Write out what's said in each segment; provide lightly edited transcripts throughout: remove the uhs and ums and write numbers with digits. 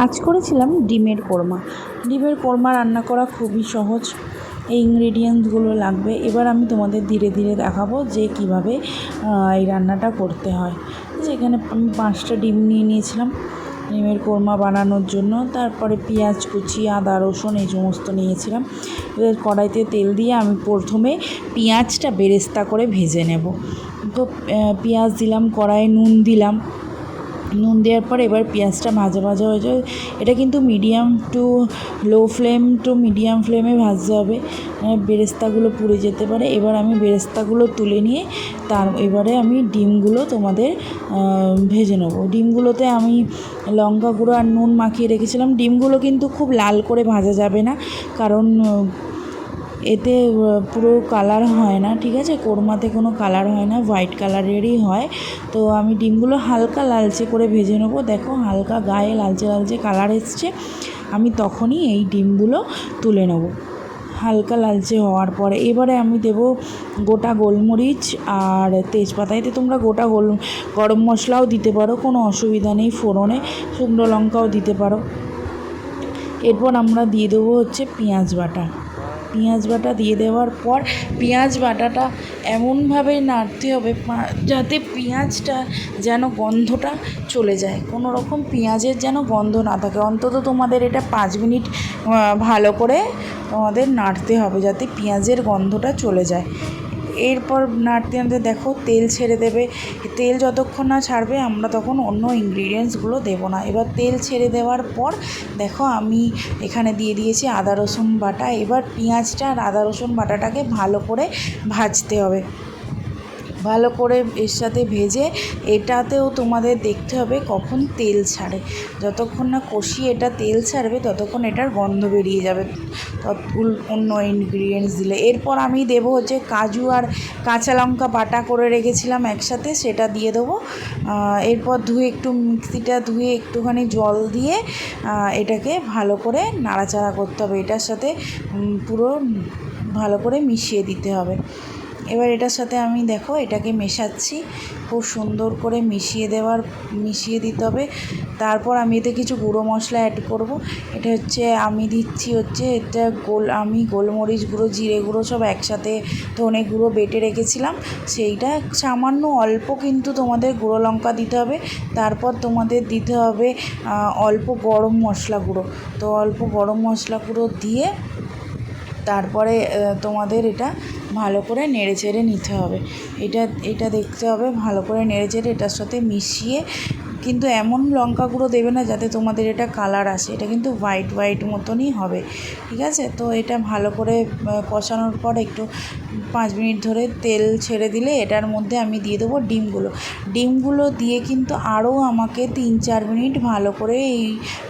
আজ করেছিলাম ডিমের কোরমা। ডিমের কোরমা রান্না করা খুবই সহজ। এই ইনগ্রেডিয়েন্টসগুলো লাগবে। এবার আমি তোমাদের ধীরে ধীরে দেখাবো যে কীভাবে এই রান্নাটা করতে হয়। যে এখানে আমি 5টা ডিম নিয়ে নিয়েছিলাম ডিমের কোরমা বানানোর জন্য। তারপরে পেঁয়াজ কুচি, আদা রসুন এই সমস্ত নিয়েছিলাম। এবার কড়াইতে তেল দিয়ে আমি প্রথমে পেঁয়াজটা বেরেস্তা করে ভেজে নেব। তো পেঁয়াজ দিলাম, কড়াইয়ে নুন দিলাম। নুন দেওয়ার পর এবার পেঁয়াজটা ভাজা ভাজা হয়ে যায়। এটা কিন্তু medium to low flame to medium ফ্লেমে ভাজতে হবে, বেরেস্তাগুলো পুড়ে যেতে পারে। এবার আমি বেরেস্তাগুলো তুলে নিয়ে এবারে আমি ডিমগুলো তোমাদের ভেজে নেব। ডিমগুলোতে আমি লঙ্কা গুঁড়ো আর নুন মাখিয়ে রেখেছিলাম। ডিমগুলো কিন্তু খুব লাল করে ভাজা যাবে না, কারণ এতে পুরো কালার হয় না, ঠিক আছে? কোরমাতে কোনো কালার হয় না, হোয়াইট কালারেরই হয়। তো আমি ডিমগুলো হালকা লালচে করে ভেজে নেব। দেখো হালকা গায়ে লালচে লালচে কালার এসছে, আমি তখনই এই ডিমগুলো তুলে নেব হালকা লালচে হওয়ার পরে। এবারে আমি দেব গোটা গোলমরিচ আর তেজপাতা। এতে তোমরা গোটা গরম মশলাও দিতে পারো, কোনো অসুবিধা নেই। ফোড়নে শুকনো লঙ্কাও দিতে পারো। এরপর আমরা দিয়ে দেবো হচ্ছে পেঁয়াজ বাটা। পেঁয়াজ বাটা দিয়ে দেওয়ার পর পেঁয়াজ বাটাটা এমনভাবে নাড়তে হবে যাতে পেঁয়াজটা যেন গন্ধটা চলে যায়, কোনো রকম পেঁয়াজের যেন গন্ধ না থাকে। অন্তত তোমাদের এটা 5 মিনিট ভালো করে তোমাদের নাড়তে হবে, যাতে পেঁয়াজের গন্ধটা চলে যায়। এরপর নাড়তে নাড়তে দেখো তেল ছেড়ে দেবে। তেল যতক্ষণ না ছাড়বে আমরা তখন অন্য ইনগ্রিডিয়েন্টসগুলো দেবো না। এবার তেল ছেড়ে দেওয়ার পর দেখো আমি এখানে দিয়ে দিয়েছি আদা রসুন বাটা। এবার পেঁয়াজটা আর আদা রসুন বাটাটাকে ভালো করে ভাজতে হবে, ভালো করে এর সাথে ভেজে এটাতেও তোমাদের দেখতে হবে কখন তেল ছাড়ে। যতক্ষণ না কষিয়ে এটা তেল ছাড়বে ততক্ষণ এটার গন্ধ বেরিয়ে যাবে অন্য ইনগ্রিডিয়েন্টস দিলে। এরপর আমি দেবো হচ্ছে কাজু আর কাঁচা লঙ্কা বাটা করে রেখেছিলাম একসাথে, সেটা দিয়ে দেবো। এরপর মিক্সিটা ধুয়ে একটুখানি জল দিয়ে এটাকে ভালো করে নাড়াচাড়া করতে হবে। এটার সাথে পুরো ভালো করে মিশিয়ে দিতে হবে। এবার এটার সাথে আমি দেখো এটাকে মেশাচ্ছি, খুব সুন্দর করে মিশিয়ে দিতে হবে। তারপর আমি এতে কিছু গুঁড়ো মশলা অ্যাড করব। এটা হচ্ছে আমি দিচ্ছি হচ্ছে আমি গোলমরিচ গুঁড়ো, জিরে গুঁড়ো সব একসাথে, ধনে গুঁড়ো বেটে রেখেছিলাম সেইটা। সামান্য অল্প কিন্তু তোমাদের গুঁড়ো লঙ্কা দিতে হবে। তারপর তোমাদের দিতে হবে অল্প গরম মশলা গুঁড়ো। তো অল্প গরম মশলা গুঁড়ো দিয়ে তারপরে তোমাদের এটা ভালো করে নেড়েচেড়ে নিতে হবে। এটা দেখতে হবে ভালো করে নেড়েচেড়ে এটার সাথে মিশিয়ে। কিন্তু এমন লঙ্কা গুঁড়ো দেবে না যাতে তোমাদের এটা কালার আসে, এটা কিন্তু হোয়াইট মতনই হবে, ঠিক আছে? তো এটা ভালো করে কষানোর পর একটু 5 মিনিট ধরে তেল ছেড়ে দিলে এটার মধ্যে আমি দিয়ে দেবো ডিমগুলো দিয়ে কিন্তু আরও আমাকে 3-4 মিনিট ভালো করে এই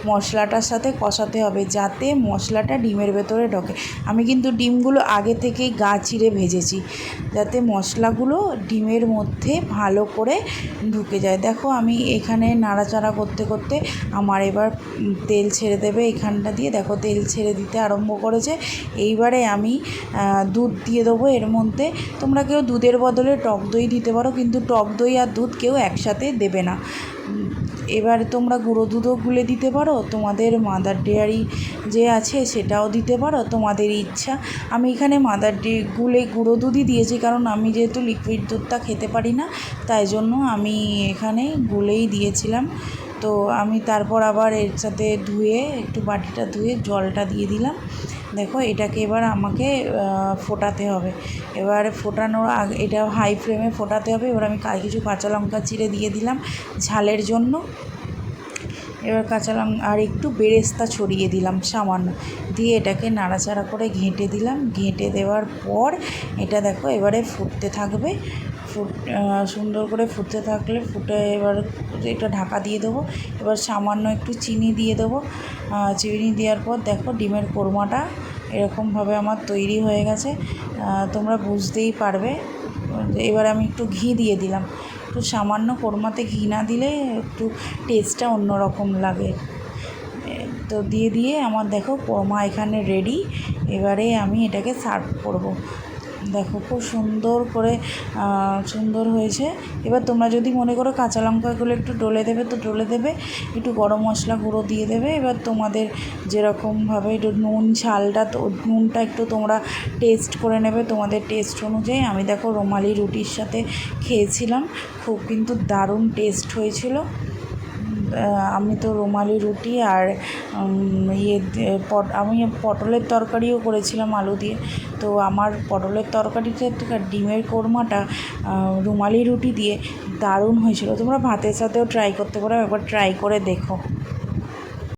মশলাটার সাথে কষাতে হবে, যাতে মশলাটা ডিমের ভেতরে ঢোকে। আমি কিন্তু ডিমগুলো আগে থেকেই গা চিরে ভেজেছি, যাতে মশলাগুলো ডিমের মধ্যে ভালো করে ঢুকে যায়। দেখো আমি এখানে নাড়াচাড়া করতে করতে আমার এবার তেল ছেড়ে দেবে এখানটা দিয়ে। দেখো তেল ছেড়ে দিতে আরম্ভ করেছে। এইবারে আমি দুধ দিয়ে দেবো এর মধ্যে। তোমরা কেউ দুধের বদলে টক দই দিতে পারো, কিন্তু টক দই আর দুধ কেউ একসাথে দেবে না। এবার তোমরা গুঁড়ো দুধও গুলে দিতে পারো, তোমাদের মাদার ডেয়ারি যে আছে সেটাও দিতে পারো, তোমাদের ইচ্ছা। আমি এখানে গুঁড়ো দুধই দিয়েছি, কারণ আমি যেহেতু লিকুইড দুধটা খেতে পারি না, তাই জন্য আমি এখানে গুলেই দিয়েছিলাম। তো আমি তারপর আবার এর সাথে একটু বাটিটা ধুয়ে জলটা দিয়ে দিলাম। দেখো এটাকে এবার আমাকে ফোটাতে হবে। এবার ফোটানোর আগে এটা হাই ফ্লেমে ফোটাতে হবে। এবার আমি কিছু কাঁচা লঙ্কা চিড়ে দিয়ে দিলাম ঝালের জন্য। এবার কাঁচা লঙ্কা আর একটু বেরেস্তা ছড়িয়ে দিলাম সামান্য, দিয়ে এটাকে নাড়াচাড়া করে ঘেঁটে দিলাম। ঘেঁটে দেওয়ার পর এটা দেখো এবারে ফুটতে থাকবে। সুন্দর করে ফুটতে থাকলে এবার এটা ঢাকা দিয়ে দেবো। এবার সামান্য একটু চিনি দিয়ে দেবো। চিনি দেওয়ার পর দেখো ডিমের কোরমাটা এরকমভাবে আমার তৈরি হয়ে গেছে, তোমরা বুঝতেই পারবে। এবার আমি একটু ঘি দিয়ে দিলাম। একটু সামান্য কোরমাতে ঘি না দিলে একটু টেস্টটা অন্যরকম লাগে। তো দিয়ে আমার দেখো কোরমা এখানে রেডি। এবারে আমি এটাকে সার্ভ করব। দেখো খুব সুন্দর করে সুন্দর হয়েছে। এবার তোমরা যদি মনে করো কাঁচা লঙ্কাগুলো একটু ডলে দেবে তো ডলে দেবে, একটু গরম মশলা গুঁড়ো দিয়ে দেবে। এবার তোমাদের যেরকমভাবে একটু নুন ঝালটা তো নুনটা একটু তোমরা টেস্ট করে নেবে তোমাদের টেস্ট অনুযায়ী। আমি দেখো রুমালি রুটির সাথে খেয়েছিলাম, খুব কিন্তু দারুণ টেস্ট হয়েছিল। আমি তো রুমালি রুটি আর আমি পটলের তরকারিও করেছিলাম আলু দিয়ে। তো আমার পটলের তরকারিটা আর ডিমের কোরমাটা রুমালি রুটি দিয়ে দারুণ হয়েছিল। তোমরা ভাতের সাথেও ট্রাই করতে পারো, একবার ট্রাই করে দেখো।